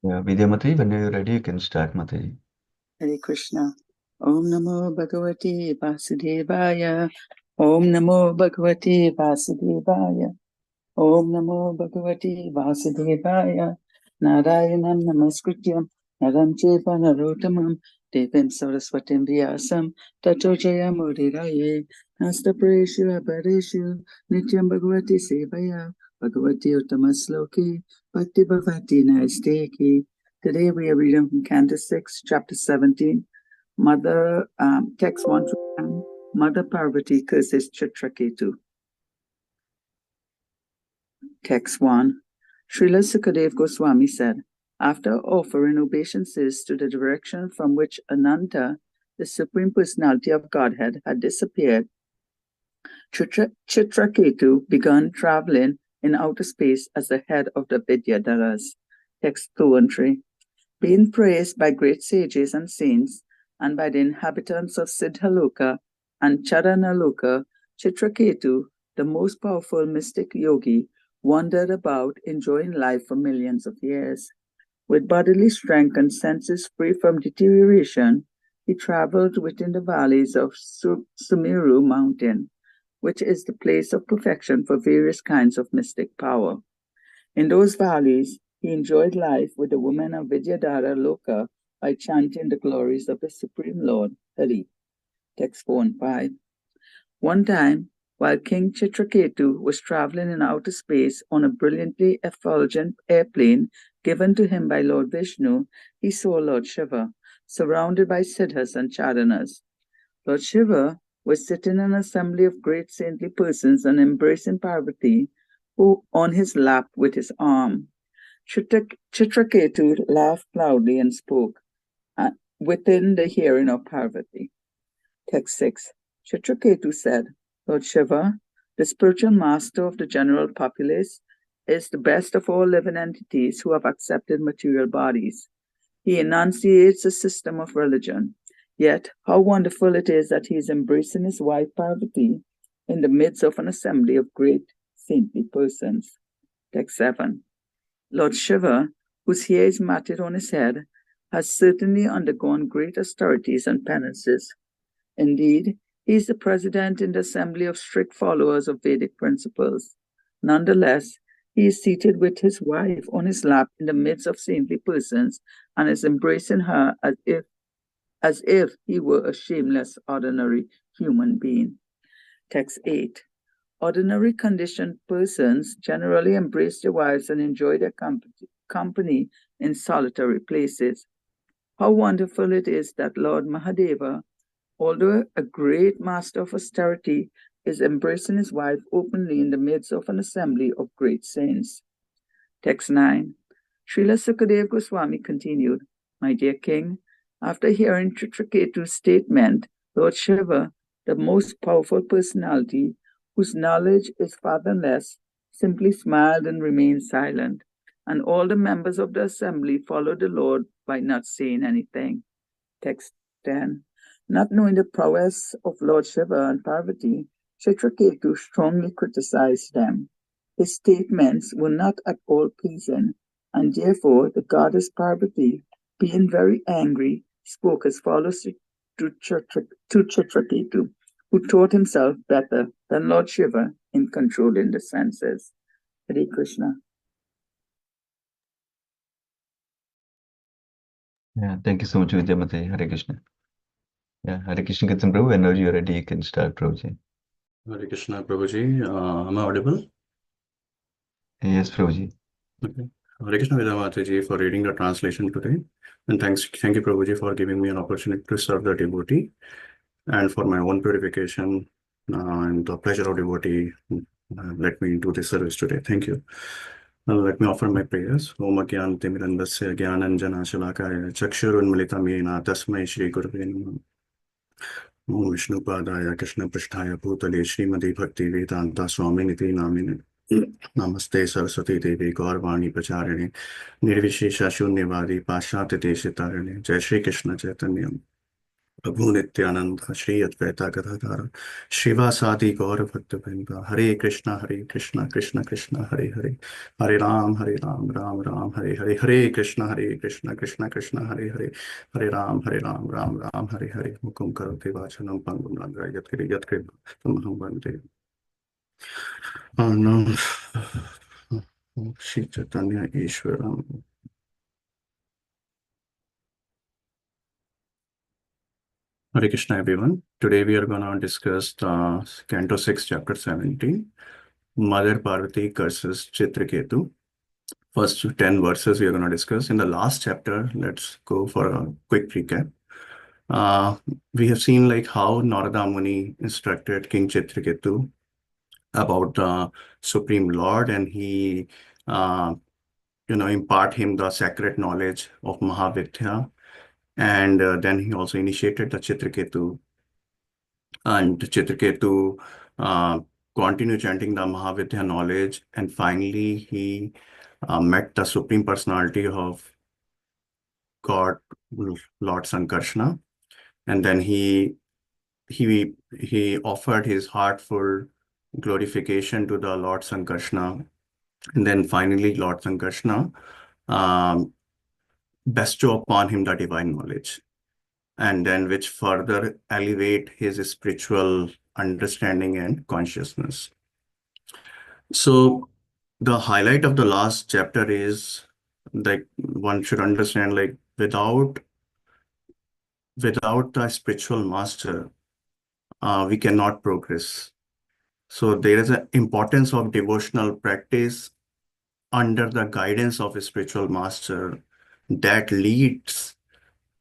Yeah, Vidya Mataji, when you're ready, you can start, Mataji. Hare Krishna. Om Namo Bhagavate Vasudevaya. Om Namo Bhagavate Vasudevaya. Om Namo Bhagavate Vasudevaya. Narayanam Namaskrityam Naram Cheva Narottamam Devim Saraswatim Vyasam Tato Jayamudiraye Nasta Preshu Abhareshu Nityam Bhagavate Sevaya Bhagavate Uttamasloki Bhakti Bhavati Naisteki. Today we are reading from Canto 6, Chapter 17, Text 1 to 10, Mother Parvati curses Chitraketu. Text 1. Srila Sukadev Goswami said, after offering obeisances to the direction from which Ananta, the Supreme Personality of Godhead, had disappeared, Chitraketu began traveling in outer space as the head of the Vidyadharas. Text 2 and 3. Being praised by great sages and saints, and by the inhabitants of Siddhaloka and Charanaloka, Chitraketu, the most powerful mystic yogi, wandered about enjoying life for millions of years. With bodily strength and senses free from deterioration, he traveled within the valleys of Sumeru mountain, which is the place of perfection for various kinds of mystic power. In those valleys, he enjoyed life with the women of Vidyadhara Loka by chanting the glories of the Supreme Lord, Hare. Text 4 and 5. One time, while King Chitraketu was traveling in outer space on a brilliantly effulgent airplane given to him by Lord Vishnu, he saw Lord Shiva, surrounded by siddhas and charanas. Lord Shiva was sitting in an assembly of great saintly persons and embracing Parvati, who on his lap with his arm. Chitraketu laughed loudly and spoke within the hearing of Parvati. Text 6. Chitraketu said, Lord Shiva, the spiritual master of the general populace, is the best of all living entities who have accepted material bodies. He enunciates a system of religion. Yet, how wonderful it is that he is embracing his wife Parvati in the midst of an assembly of great saintly persons. Text 7. Lord Shiva, whose hair is matted on his head, has certainly undergone great austerities and penances. Indeed, he is the president in the assembly of strict followers of Vedic principles. Nonetheless, he is seated with his wife on his lap in the midst of saintly persons and is embracing her as if he were a shameless, ordinary human being. Text 8. Ordinary conditioned persons generally embrace their wives and enjoy their company in solitary places. How wonderful it is that Lord Mahadeva, although a great master of austerity, is embracing his wife openly in the midst of an assembly of great saints. Text 9. Srila Sukadev Goswami continued, My dear king, after hearing Chitraketu's statement, Lord Shiva, the most powerful personality, whose knowledge is fathomless, simply smiled and remained silent, and all the members of the assembly followed the Lord by not saying anything. Text 10. Not knowing the prowess of Lord Shiva and Parvati, Chitraketu strongly criticized them. His statements were not at all pleasing, and therefore the goddess Parvati, being very angry, spoke as follows to Chitraketu, who thought himself better than Lord Shiva in controlling the senses. Hare Krishna. Yeah, thank you so much, Vidya Mataji. Hare Krishna. Yeah, Hare Krishna Kirtan Prabhu, whenever you're ready, you can start, Prabhuji. Hare Krishna, Prabhuji. Am I audible? Yes, Prabhuji. Okay. Hare Krishna Vidya Mataji for reading the translation today. And thank you, Prabhuji, for giving me an opportunity to serve the devotee and for my own purification and the pleasure of devotee. Let me do this service today. Thank you. Let me offer my prayers. Om Agyanatimirandasya Gyananjana Chakshurunmilitam Yena Tasmai Shri Gurave Namah. Om Vishnu Padaya Krishna Pristhaya Bhutale Srimadi Bhakti Vedanta Swami Niti Namine Namaste Saraswati Devi Gaurvani Pacharine Nirvishesha Shunyavadi Pashyate Deshitarine Jai Shri Krishna Chaitanya Prabhu Nityananda, Shri Advaita Gadadhara, Srivasadi Gaura Bhakta Vrinda, Hare Krishna, Krishna Krishna, Hare Hare, Hare Ram, Ram Ram, Hare Hare, Hare Krishna, Krishna Krishna, Hare Hare, Hare Ram, Ram Ram, Hare Hare, Mukum Karoti Vachanam Pangum Langra, Yatkri, Tamaham Bande. Oh no, Shri Chaitanya Ishwaram. Hare Krishna, everyone. Today we are going to discuss the Canto 6, Chapter 17. Mother Parvati curses Chitraketu. First 10 verses we are going to discuss. In the last chapter, let's go for a quick recap. We have seen like how Narada Muni instructed King Chitraketu about the Supreme Lord, and he impart him the sacred knowledge of Mahavidya. And then he also initiated the Chitraketu, and Chitraketu continued chanting the Mahavidya knowledge, and finally he met the Supreme Personality of God, Lord Sankarshna, and then he offered his heartful glorification to the Lord Sankarshna, and then finally Lord Sankarshna bestow upon him the divine knowledge, and then which further elevate his spiritual understanding and consciousness. So the highlight of the last chapter is like one should understand, like without the spiritual master, we cannot progress. So there is an importance of devotional practice under the guidance of a spiritual master that leads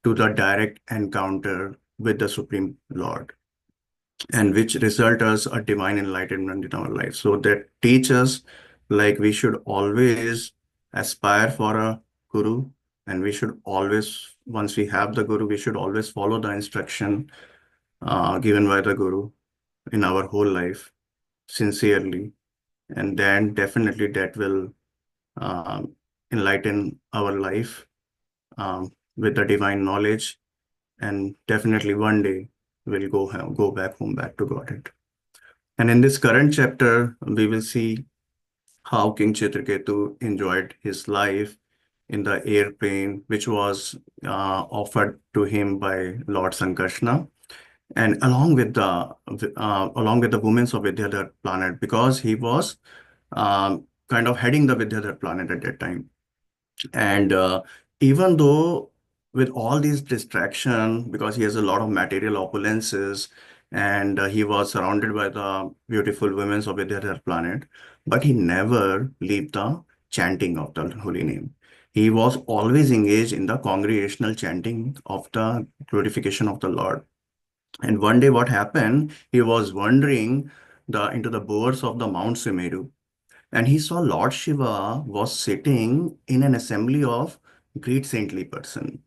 to the direct encounter with the Supreme Lord, and which result as a divine enlightenment in our life. So that teaches like we should always aspire for a guru, and we should always, once we have the guru, we should always follow the instruction given by the guru in our whole life sincerely, and then definitely that will enlighten our life with the divine knowledge, and definitely one day we'll go back home, back to Godhead. And in this current chapter, we will see how King Chitraketu enjoyed his life in the airplane, which was offered to him by Lord Sankarshna, and along with the women of Vidyadhar planet, because he was kind of heading the Vidyadhar planet at that time. And even though with all these distraction, because he has a lot of material opulences, and he was surrounded by the beautiful women of Vidyadhar planet, but he never left the chanting of the holy name. He was always engaged in the congregational chanting of the glorification of the Lord. And one day what happened, he was wandering into the bowers of the Mount Sumeru, and he saw Lord Shiva was sitting in an assembly of great saintly person,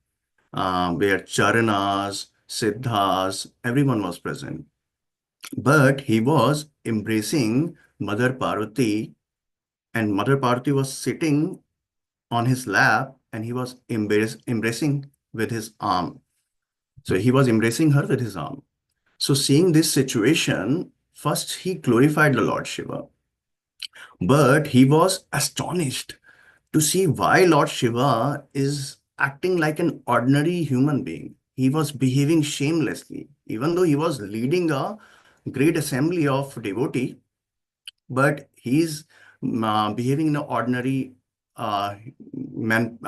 where Charanas, Siddhas, everyone was present. But he was embracing Mother Parvati, and Mother Parvati was sitting on his lap, and he was embracing with his arm. So he was embracing her with his arm. So seeing this situation, first he glorified the Lord Shiva, but he was astonished to see why Lord Shiva is acting like an ordinary human being. He was behaving shamelessly, even though he was leading a great assembly of devotee, but he's behaving in an ordinary man.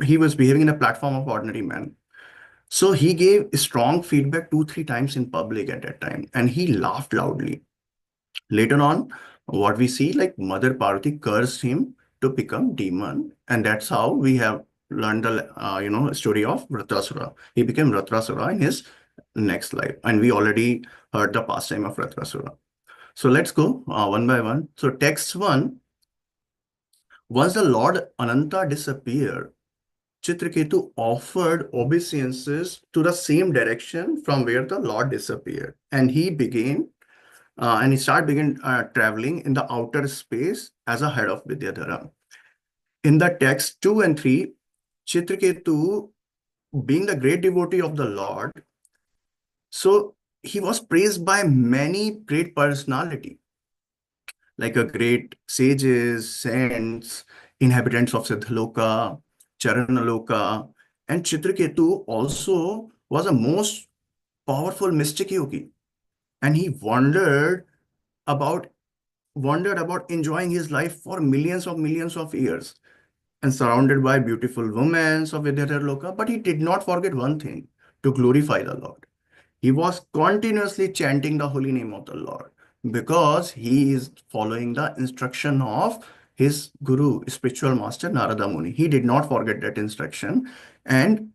He was behaving in a platform of ordinary man. So he gave strong feedback 2-3 times in public at that time, and he laughed loudly. Later on, what we see, like Mother Parvati cursed him to become demon, and that's how we have learned the story of Vratrasura. He became Vratrasura in his next life, and we already heard the pastime of Vratrasura. So let's go one by one. So text 1, once the Lord Ananta disappeared, Chitraketu offered obeisances to the same direction from where the Lord disappeared, and he began traveling in the outer space as a head of Vidyadhara. In the text 2 and 3, Chitraketu, being the great devotee of the Lord, So he was praised by many great personality, like a great sages, saints, inhabitants of Siddhaloka, Charanaloka, and Chitraketu also was a most powerful mystic yogi, and he about wandered about enjoying his life for millions of years and surrounded by beautiful women of Vidyadhar But he did not forget one thing, to glorify the Lord. He was continuously chanting the holy name of the Lord because he is following the instruction of his guru, spiritual master Narada Muni. He did not forget that instruction, and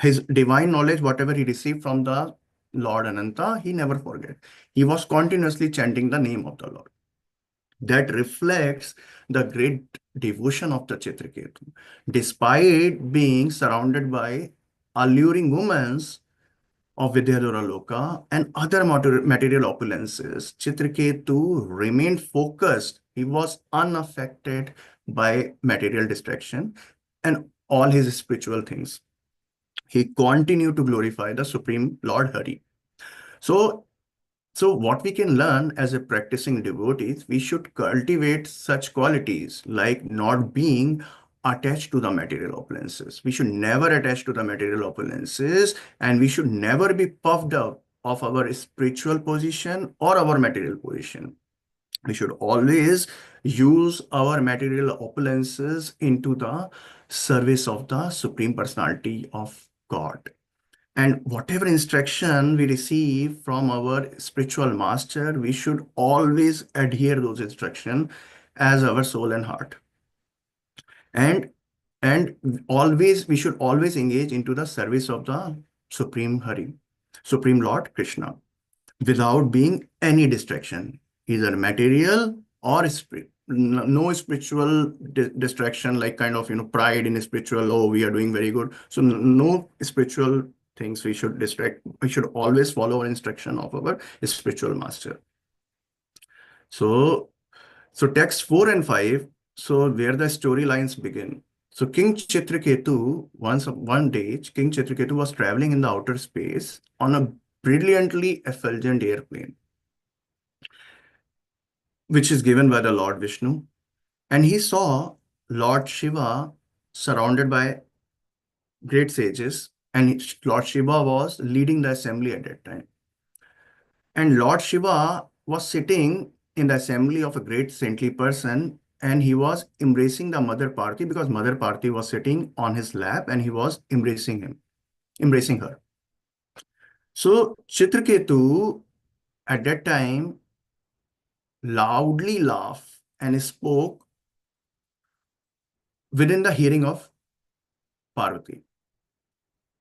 his divine knowledge, whatever he received from the Lord Ananta, he never forget. He was continuously chanting the name of the Lord. That reflects the great devotion of the Chitraketu. Despite being surrounded by alluring women of Vidyadhara Loka and other material opulences, Chitraketu remained focused. He was unaffected by material distraction and all his spiritual things. He continued to glorify the Supreme Lord Hari. So what we can learn as a practicing devotees, we should cultivate such qualities like not being attached to the material opulences. We should never attach to the material opulences, and we should never be puffed up of our spiritual position or our material position. We should always use our material opulences into the service of the Supreme Personality of God. And whatever instruction we receive from our spiritual master, we should always adhere those instructions as our soul and heart. And we should always engage into the service of the Supreme Hari, Supreme Lord Krishna, without being any distraction, either material or spirit. No spiritual distraction, like kind of pride in spiritual. Oh, we are doing very good. So no spiritual things we should distract. We should always follow our instruction of our spiritual master. So text 4 and 5. So where the storylines begin. So King Chitraketu, one day, King Chitraketu was traveling in the outer space on a brilliantly effulgent airplane, which is given by the Lord Vishnu. And he saw Lord Shiva surrounded by great sages, and Lord Shiva was leading the assembly at that time. And Lord Shiva was sitting in the assembly of a great saintly person, and he was embracing the Mother Parthi because Mother Parthi was sitting on his lap and he was embracing her. So Chitraketu at that time loudly laughed and spoke within the hearing of Parvati.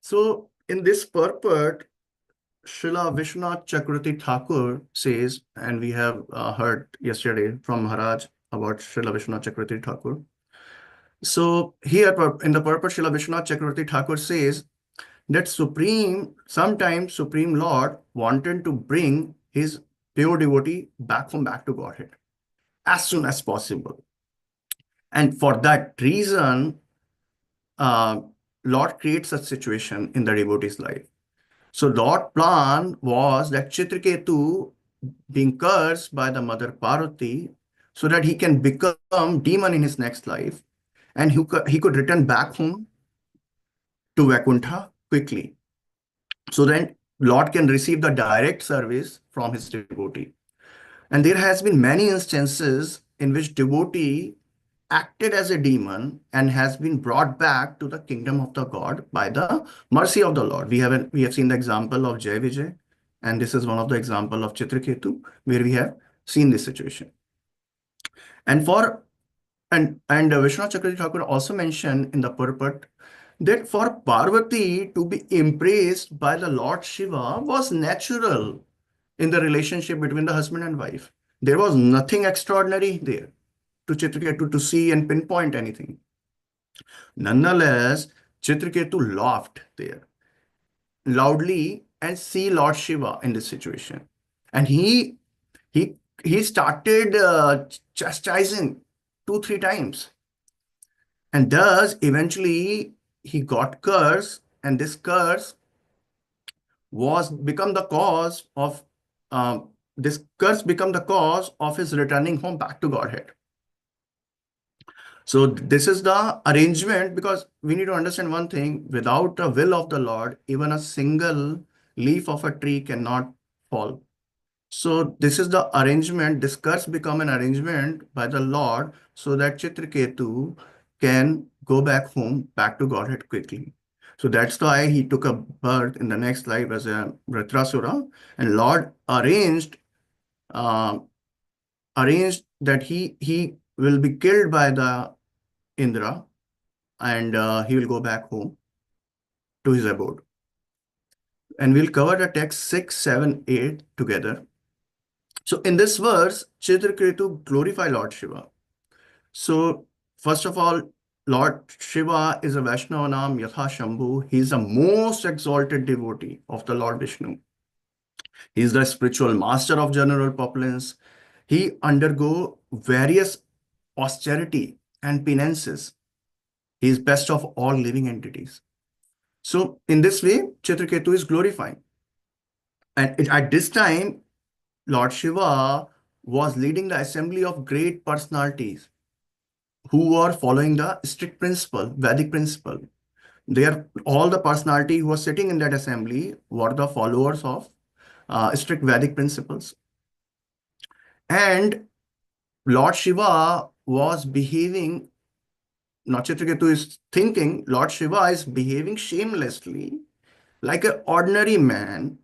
So in this purport, Srila Vishwanath Chakravarti Thakur says, and we have heard yesterday from Maharaj about Srila Vishwanath Chakravarti Thakur. So here in the purport, Srila Vishwanath Chakravarti Thakur says that sometimes Supreme Lord wanted to bring his pure devotee back to Godhead as soon as possible. And for that reason, Lord creates such situation in the devotee's life. So Lord's plan was that Chitraketu being cursed by the Mother Parvati so that he can become demon in his next life, and he could return back home to Vaikuntha quickly. So then Lord can receive the direct service from his devotee. And there has been many instances in which devotee acted as a demon and has been brought back to the kingdom of the God by the mercy of the Lord. We have seen the example of Jai Vijay, and this is one of the example of Chitraketu, where we have seen this situation. And Vishwanath Chakravarti Thakur also mentioned in the purport that for Parvati to be impressed by the Lord Shiva was natural in the relationship between the husband and wife. There was nothing extraordinary there to Chitraketu to see and pinpoint anything. Nonetheless, Chitraketu laughed there loudly and see Lord Shiva in this situation. And he started chastising 2-3 times. And thus, eventually, he got cursed, and this curse was become the cause of this curse become the cause of his returning home back to Godhead. So this is the arrangement, because we need to understand one thing: without the will of the Lord, even a single leaf of a tree cannot fall. So this is the arrangement. This curse become an arrangement by the Lord so that Chitraketu can go back home, back to Godhead quickly. So that's why he took a birth in the next life as a Vritrasura, and Lord uh, arranged that he will be killed by the Indra, and he will go back home to his abode. And we'll cover the text 6, 7, 8 together. So in this verse, Chitraketu glorify Lord Shiva. So first of all, Lord Shiva is a Vaishnava Nam Yatha Shambhu. He is the most exalted devotee of the Lord Vishnu. He is the spiritual master of general populace. He undergo various austerity and penances. He is best of all living entities. So in this way, Chitraketu is glorifying. And at this time, Lord Shiva was leading the assembly of great personalities who were following the strict principle, Vedic principle. All the personality who was sitting in that assembly were the followers of strict Vedic principles. And Lord Shiva was behaving, Chitraketu is thinking, Lord Shiva is behaving shamelessly like an ordinary man,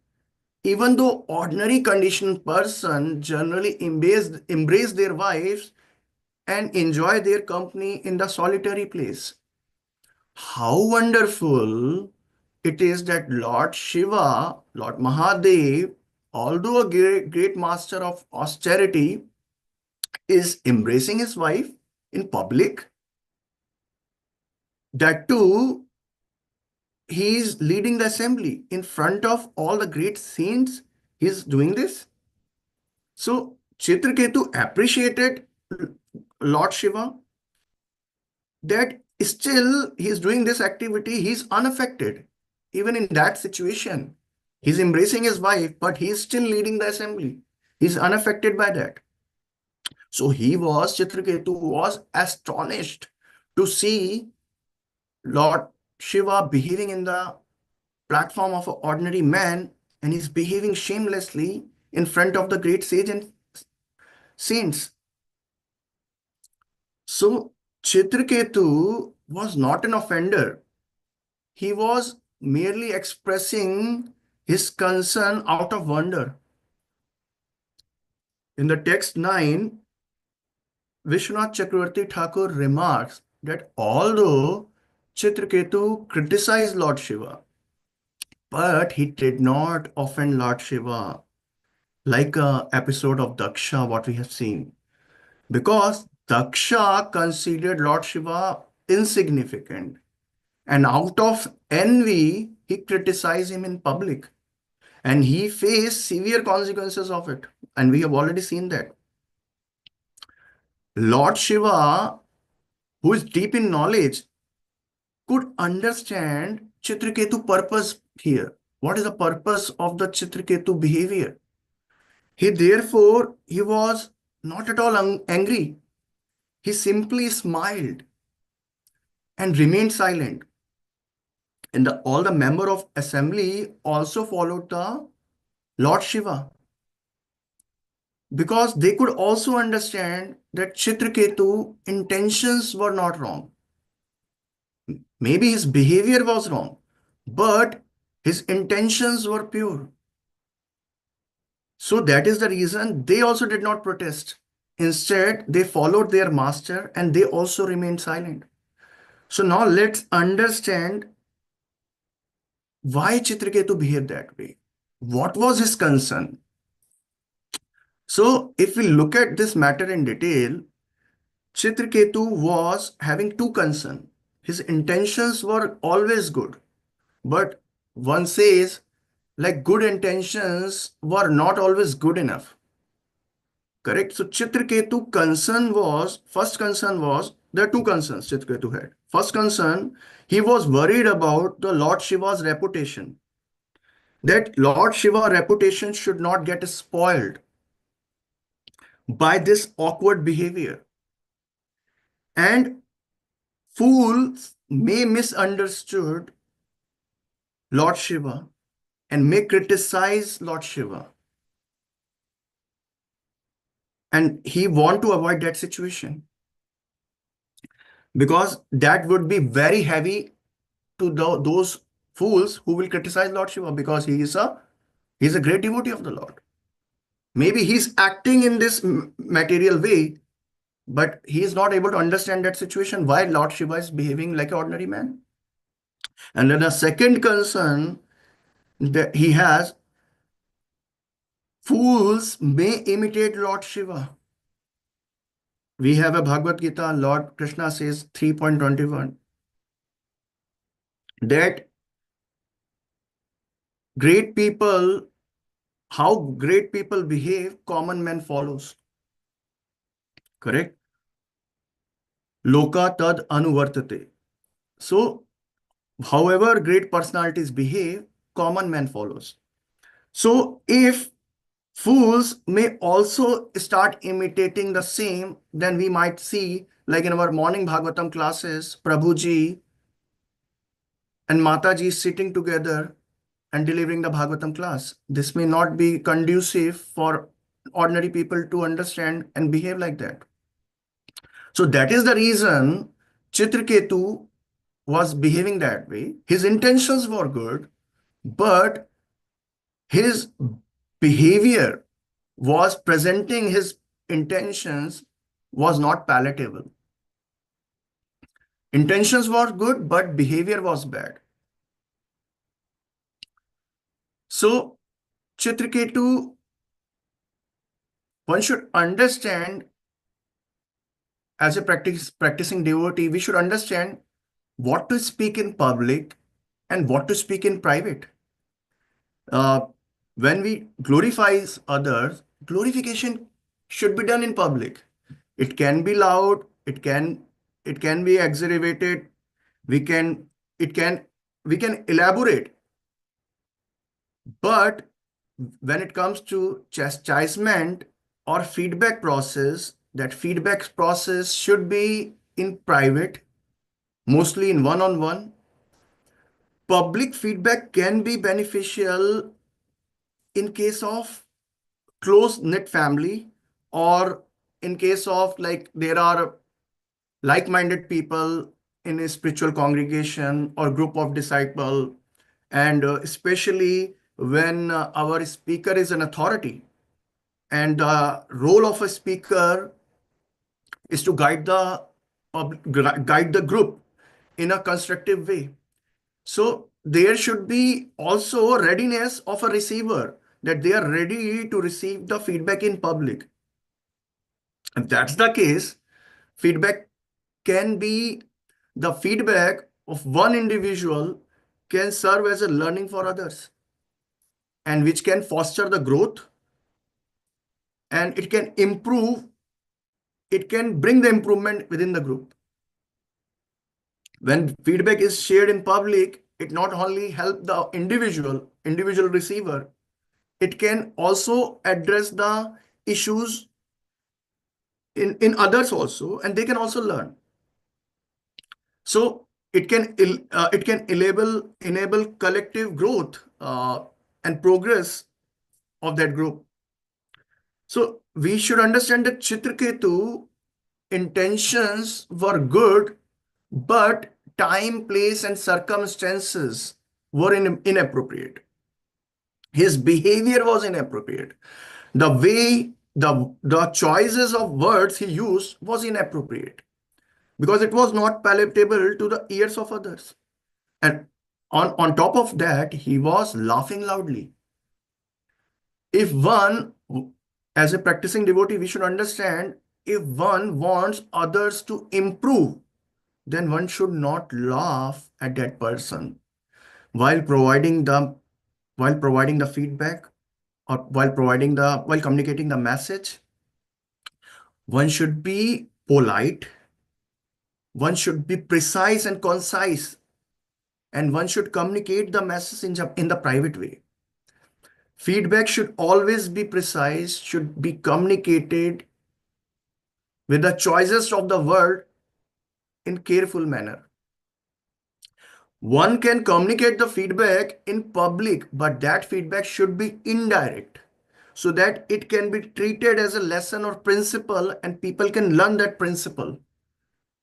even though ordinary conditioned person generally embrace their wives and enjoy their company in the solitary place. How wonderful it is that Lord Shiva, Lord Mahadev, although a great master of austerity, is embracing his wife in public. That too, he is leading the assembly in front of all the great saints. He is doing this. So Chitraketu appreciated Lord Shiva, that still he is doing this activity, he is unaffected. Even in that situation, he's embracing his wife, but he is still leading the assembly. He's unaffected by that. So Chitraketu was astonished to see Lord Shiva behaving in the platform of an ordinary man, and he's behaving shamelessly in front of the great sage and saints. So Chitraketu was not an offender. He was merely expressing his concern out of wonder. In the text 9, Vishwanath Chakravarti Thakur remarks that although Chitraketu criticized Lord Shiva, but he did not offend Lord Shiva, like an episode of Daksha, what we have seen. Because Daksha considered Lord Shiva insignificant, and out of envy, he criticized him in public. And he faced severe consequences of it. And we have already seen that. Lord Shiva, who is deep in knowledge, could understand Chitraketu purpose here. What is the purpose of the Chitraketu behavior? He was not at all angry. He simply smiled and remained silent. And all the member of assembly also followed the Lord Shiva, because they could also understand that Chitraketu intentions were not wrong. Maybe his behavior was wrong, but his intentions were pure. So that is the reason they also did not protest. Instead, they followed their master and they also remained silent. So now let's understand why Chitraketu behaved that way. What was his concern? So if we look at this matter in detail, Chitraketu was having two concerns. His intentions were always good, but one says, like, good intentions were not always good enough. Correct? So Chitraketu first concern was, there are two concerns Chitraketu had. First concern, he was worried about the Lord Shiva's reputation. that Lord Shiva reputation should not get spoiled by this awkward behavior. And fools may misunderstood Lord Shiva and may criticize Lord Shiva. And he want to avoid that situation because that would be very heavy to those fools who will criticize Lord Shiva because he's a great devotee of the Lord. Maybe he's acting in this material way, but he is not able to understand that situation why Lord Shiva is behaving like an ordinary man. And then a second concern that he has, fools may imitate Lord Shiva. We have a Bhagavad Gita, Lord Krishna says 3.21, that great people, how great people behave, common man follows. Correct? Loka tad anuvartate. So, however great personalities behave, common man follows. So, if fools may also start imitating the same, then we might see, like in our morning Bhagavatam classes, Prabhuji and Mataji sitting together and delivering the Bhagavatam class. This may not be conducive for ordinary people to understand and behave like that. So that is the reason Chitraketu was behaving that way. His intentions were good, but his behavior was presenting his intentions was not palatable. Intentions were good, but behavior was bad. So Chitraketu, one should understand as a practicing devotee, we should understand what to speak in public and what to speak in private. When we glorify others, glorification should be done in public. It can be loud, it can be exaggerated, we can elaborate. But when it comes to chastisement or feedback process, that feedback process should be in private, mostly in one-on-one. Public feedback can be beneficial in case of close-knit family, or in case of like there are like-minded people in a spiritual congregation or group of disciple, and especially when our speaker is an authority, and the role of a speaker is to guide the group in a constructive way. So there should be also readiness of a receiver, that they are ready to receive the feedback in public. If that's the case, feedback can be the feedback of one individual can serve as a learning for others, and which can foster the growth, and it can improve, it can bring the improvement within the group. When feedback is shared in public, it not only help the individual receiver, it can also address the issues in others also, and they can also learn. So it can enable collective growth and progress of that group. So we should understand that Chitraketu intentions were good, but time, place, and circumstances were inappropriate. His behavior was inappropriate. The way, the choices of words he used was inappropriate because it was not palatable to the ears of others. And on top of that, he was laughing loudly. If one, as a practicing devotee, we should understand, if one wants others to improve, then one should not laugh at that person while providing the feedback, or while communicating the message. One should be polite, one should be precise and concise, and one should communicate the message in the private way. Feedback should always be precise, should be communicated with the choices of the word in careful manner. One can communicate the feedback in public, but that feedback should be indirect so that it can be treated as a lesson or principle and people can learn that principle.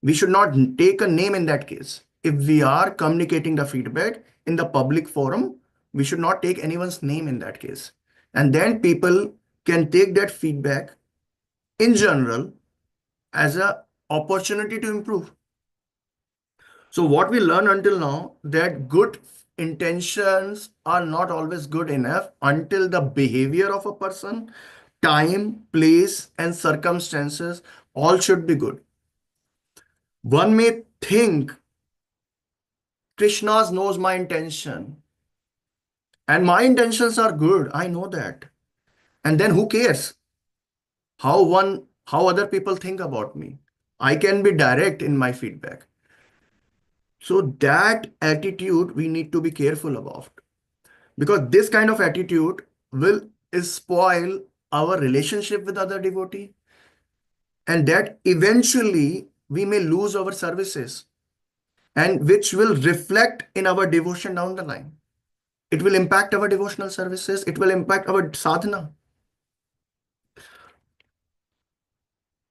We should not take a name in that case. If we are communicating the feedback in the public forum, we should not take anyone's name in that case. And then people can take that feedback in general as an opportunity to improve. So what we learn until now, that good intentions are not always good enough until the behavior of a person, time, place, and circumstances all should be good. One may think Krishna knows my intention and my intentions are good. I know that. And then who cares how other people think about me? I can be direct in my feedback. So that attitude we need to be careful about, because this kind of attitude will spoil our relationship with other devotee, and that eventually we may lose our services, and which will reflect in our devotion down the line. It will impact our devotional services. It will impact our sadhana.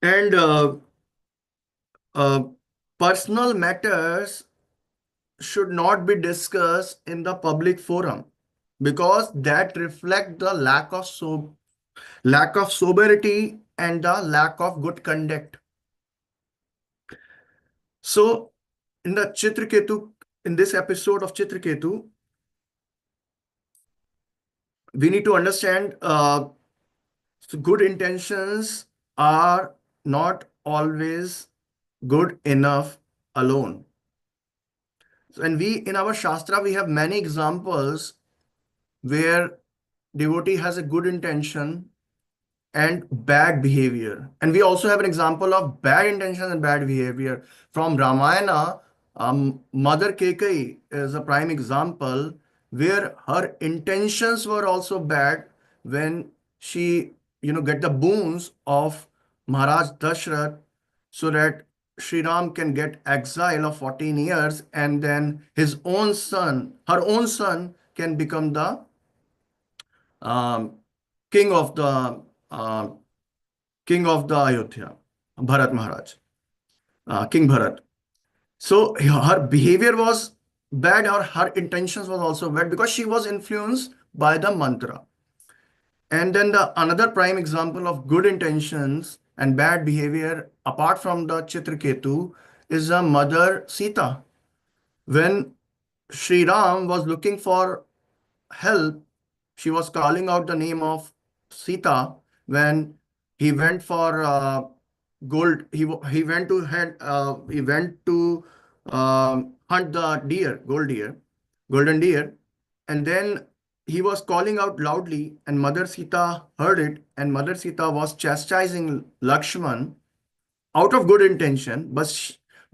And personal matters should not be discussed in the public forum, because that reflect the lack of sobriety and the lack of good conduct. So in the Chitraketu, in this episode of Chitraketu, we need to understand good intentions are not always good enough alone. So, and we in our Shastra, we have many examples where devotee has a good intention and bad behavior. And we also have an example of bad intention and bad behavior. From Ramayana, Mother Kekai is a prime example where her intentions were also bad when she, get the boons of Maharaj Dashrath so that Sri Ram can get exile of 14 years and then her own son can become the um, king of the uh, Ayodhya, Bharat Maharaj, King Bharat. So her behavior was bad, or her intentions was also bad because she was influenced by the mantra. And then another prime example of good intentions and bad behavior, apart from the Chitraketu, is Mother Sita. When Sri Ram was looking for help, she was calling out the name of Sita. When he went for gold, he went to hunt the golden deer, and then he was calling out loudly, and Mother Sita heard it, and Mother Sita was chastising Lakshman out of good intention, but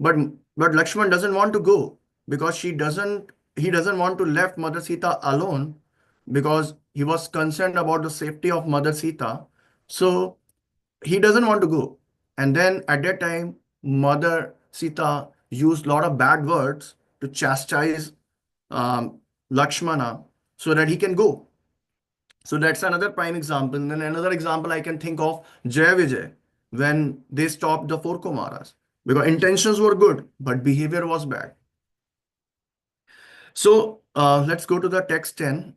Lakshman doesn't want to go because he doesn't want to left Mother Sita alone, because he was concerned about the safety of Mother Sita. So he doesn't want to go. And then at that time, Mother Sita used a lot of bad words to chastise Lakshmana so that he can go. So that's another prime example. And then another example I can think of, Jai Vijay, when they stopped the four Kumaras, because intentions were good, but behavior was bad. So let's go to the text 10.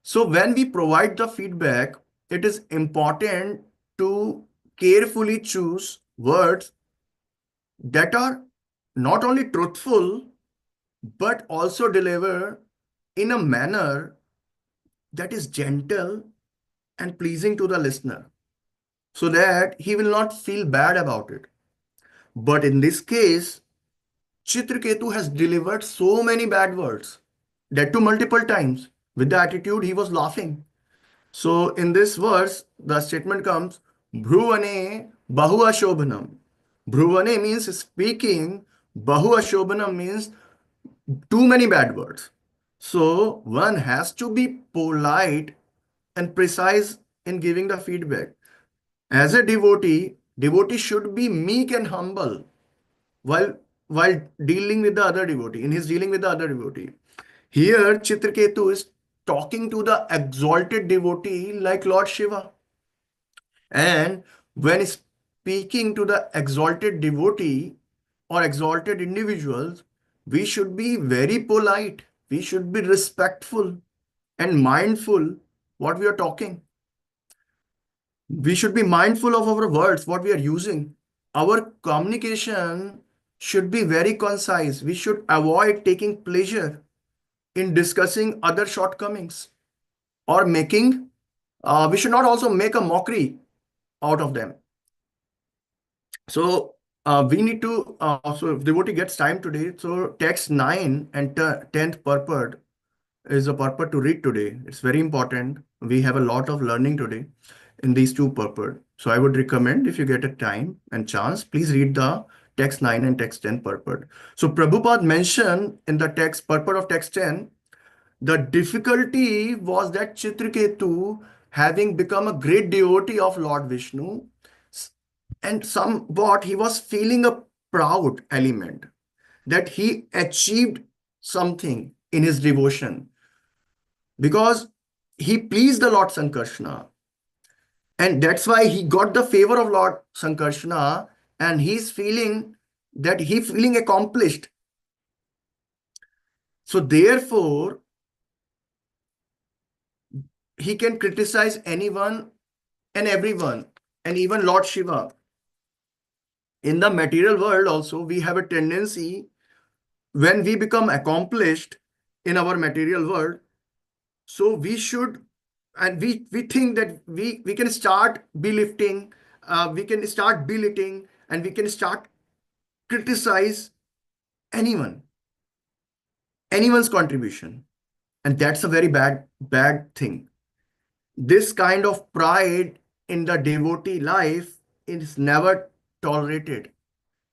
So when we provide the feedback, it is important to carefully choose words that are not only truthful, but also deliver in a manner that is gentle and pleasing to the listener, so that he will not feel bad about it. But in this case, Chitraketu has delivered so many bad words, that too multiple times. With the attitude, he was laughing. So in this verse, the statement comes, Bhruvane Bahu Ashobhanam. Bhruvane means speaking, Bahu Ashobhanam means too many bad words. So one has to be polite and precise in giving the feedback. As a devotee should be meek and humble while dealing with the other devotee, in his dealing with the other devotee. Here, Chitraketu is talking to the exalted devotee like Lord Shiva. And when speaking to the exalted devotee or exalted individuals, we should be very polite. We should be respectful and mindful what we are talking. We should be mindful of our words, what we are using. Our communication should be very concise. We should avoid taking pleasure in discussing other shortcomings or we should not also make a mockery out of them. So we need to, so if devotee gets time today, so text 9 and 10th purport is a purport to read today. It's very important. We have a lot of learning today in these two purport. So I would recommend, if you get a time and chance, please read the text 9 and text 10 purport. So Prabhupada mentioned in the text purport of text 10, the difficulty was that Chitraketu, having become a great devotee of Lord Vishnu, and somewhat he was feeling a proud element that he achieved something in his devotion because he pleased the Lord Sankarshana. And that's why he got the favor of Lord Sankarshana, and he's feeling that he's feeling accomplished. So therefore, he can criticize anyone and everyone, and even Lord Shiva. In the material world also, we have a tendency, when we become accomplished in our material world, so we should, and we think that we can start belittling, we can start belittling, and we can start criticize anyone's contribution. And that's a very bad thing. This kind of pride in the devotee life is never tolerated.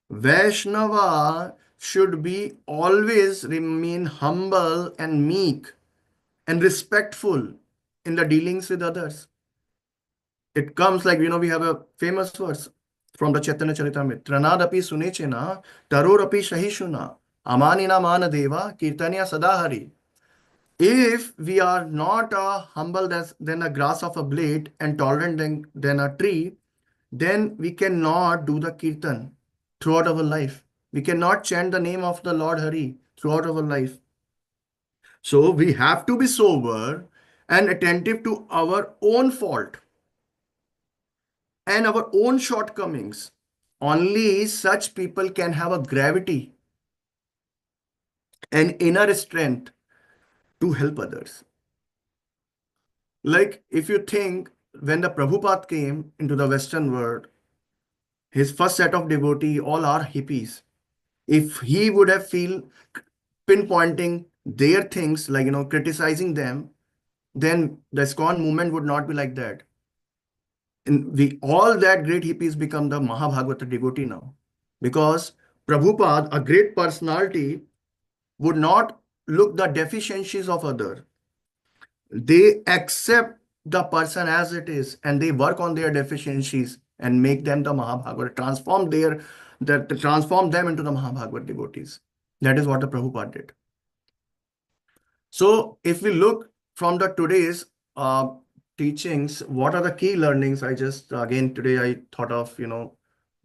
Vaishnava should be always remain humble and meek and respectful in the dealings with others. It comes like, we have a famous verse from the Chaitanya Charitamrita. Tranadapi sunechena, tarorapi shahishuna, amanina manadeva, kirtanya sadahari. If we are not humble than a grass of a blade and tolerant than a tree, then we cannot do the Kirtan throughout our life. We cannot chant the name of the Lord Hare throughout our life. So we have to be sober and attentive to our own fault and our own shortcomings. Only such people can have a gravity and inner strength to help others. Like if you think, when the Prabhupada came into the Western world, his first set of devotee all are hippies. If he would have feel pinpointing their things, like criticizing them, then the ISKCON movement would not be like that. And all that great hippies become the Mahabhagavata devotee now. Because Prabhupada, a great personality, would not look the deficiencies of others. They accept the person as it is, and they work on their deficiencies and make them the Mahabhagavata, transform them into the Mahabhagavata devotees. That is what the Prabhupada did. So if we look from the today's teachings, what are the key learnings? I just, again, today I thought of,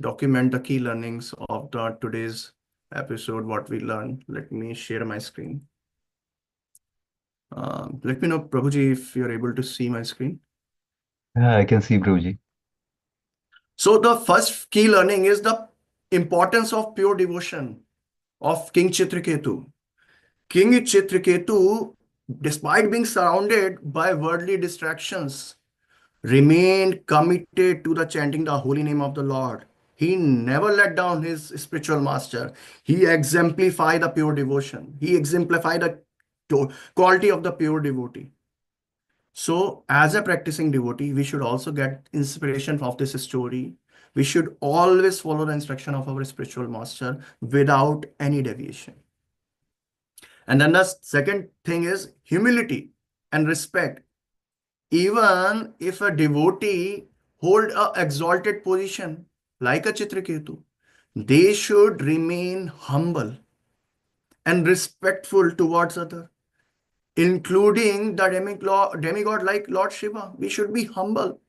document the key learnings of the today's episode, what we learned. Let me share my screen. Let me know, Prabhuji, if you're able to see my screen. Yeah, I can see, Prabhuji. So the first key learning is the importance of pure devotion of King Chitraketu. King Chitraketu, despite being surrounded by worldly distractions, remained committed to the chanting the holy name of the Lord. He never let down his spiritual master. He exemplified the pure devotion. He exemplified the quality of the pure devotee. So as a practicing devotee, we should also get inspiration of this story. We should always follow the instruction of our spiritual master without any deviation. And then the second thing is humility and respect. Even if a devotee hold a exalted position like a Chitraketu, they should remain humble and respectful towards others, including the demigod like Lord Shiva. We should be humble.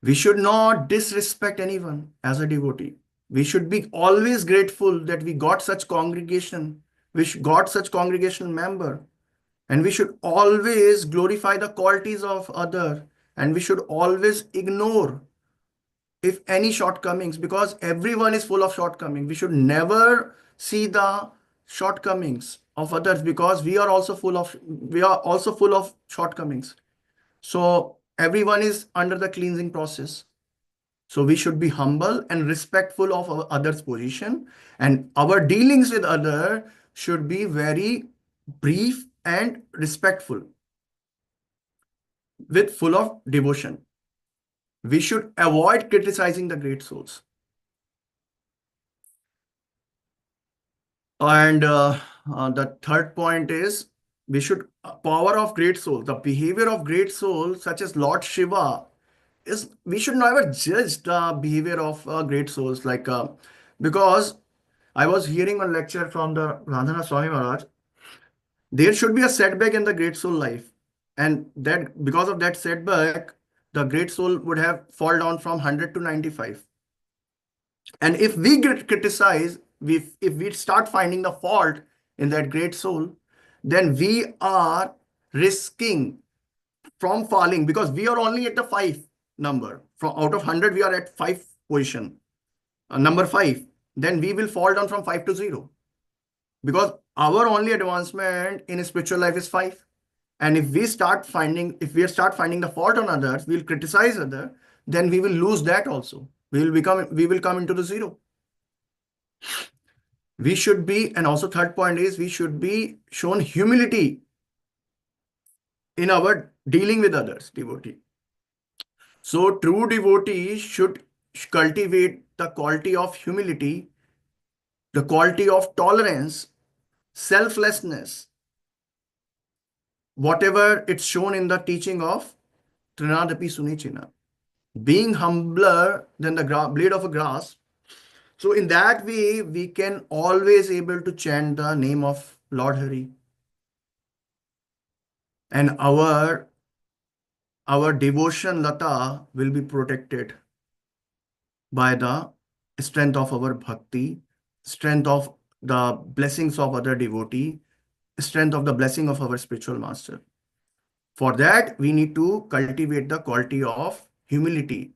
We should not disrespect anyone as a devotee. We should be always grateful that we got such congregation, got such congregational member. And we should always glorify the qualities of other. And we should always ignore if any shortcomings, because everyone is full of shortcomings. We should never see the shortcomings of others, because we are also full of shortcomings. So everyone is under the cleansing process. So we should be humble and respectful of our others' position, and our dealings with other should be very brief and respectful, with full of devotion. We should avoid criticizing the great souls. And the third point is we should power of great souls. The behavior of great souls, such as Lord Shiva, is we should never judge the behavior of great souls. Because I was hearing one lecture from the Radhana Swami Maharaj. There should be a setback in the great soul life, and that because of that setback, the great soul would have fall down from 100 to 95. And if we get criticized, if we start finding the fault in that great soul, then we are risking from falling, because we are only at the 5 number. From out of 100, we are at 5 position, number 5. Then we will fall down from 5 to 0, because our only advancement in spiritual life is 5. And if we start finding the fault on others, we'll criticize others, then we will lose that also. We will come into the 0. We should be, and also third point is we should be shown humility in our dealing with others, devotee. So true devotee should cultivate the quality of humility, the quality of tolerance, selflessness, whatever it's shown in the teaching of Trinadapi Sunichina, being humbler than the blade of a grass. So in that way, we can always able to chant the name of Lord Hari. And our devotion lata will be protected by the strength of our bhakti, strength of the blessings of other devotee, strength of the blessing of our spiritual master. For that, we need to cultivate the quality of humility.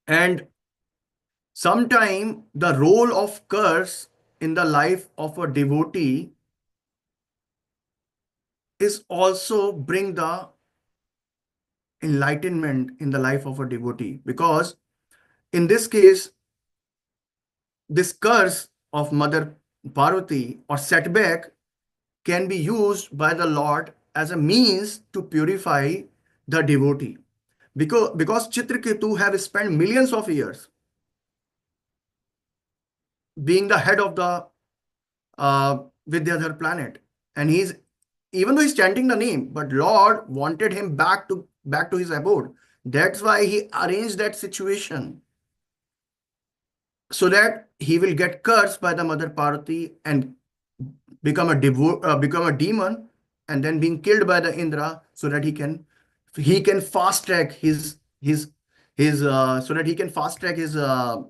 And sometime the role of curse in the life of a devotee is also bring the enlightenment in the life of a devotee. Because in this case, this curse of Mother Parvati or setback can be used by the Lord as a means to purify the devotee. Because Chitraketu have spent millions of years being the head of the Vidyadhar planet. And even though he's chanting the name, but Lord wanted him back to his abode. That's why he arranged that situation, so that he will get cursed by the Mother Parvati and become a demon, and then being killed by the Indra, so that he can fast track his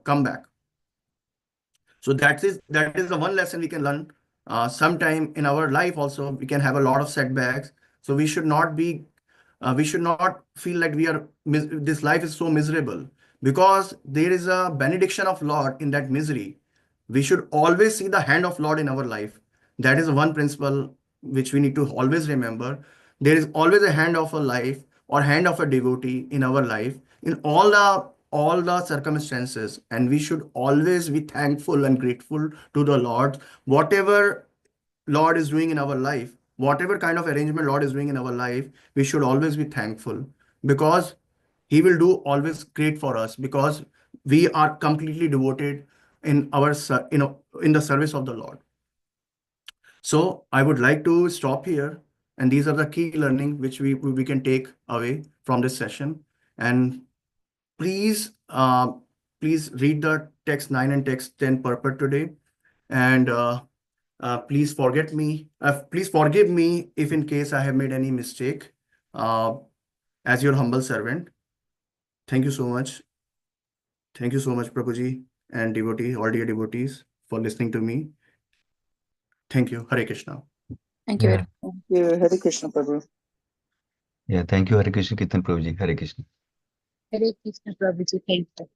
comeback. So that is the one lesson we can learn. Sometime in our life also we can have a lot of setbacks. So we should not feel like this life is so miserable, because there is a benediction of Lord in that misery. We should always see the hand of Lord in our life. That is one principle which we need to always remember. There is always a hand of a life or hand of a devotee in our life in all the circumstances, and we should always be thankful and grateful to the Lord. Whatever Lord is doing in our life, whatever kind of arrangement Lord is doing in our life, we should always be thankful, because He will do always great for us, because we are completely devoted in our in the service of the Lord. So I would like to stop here, and these are the key learning which we can take away from this session. And please please read the text 9 and text 10 purport today, and please forgive me if in case I have made any mistake, as your humble servant. Thank you so much. Thank you so much, Prabhuji and devotee, all dear devotees, for listening to me. Thank you. Hare Krishna. Thank you very Yeah. much. Thank you. Hare Krishna, Prabhu. Yeah, thank you, Hare Krishna Kirtan Prabhuji. Hare Krishna. Hare Krishna Prabhuji. Thank you.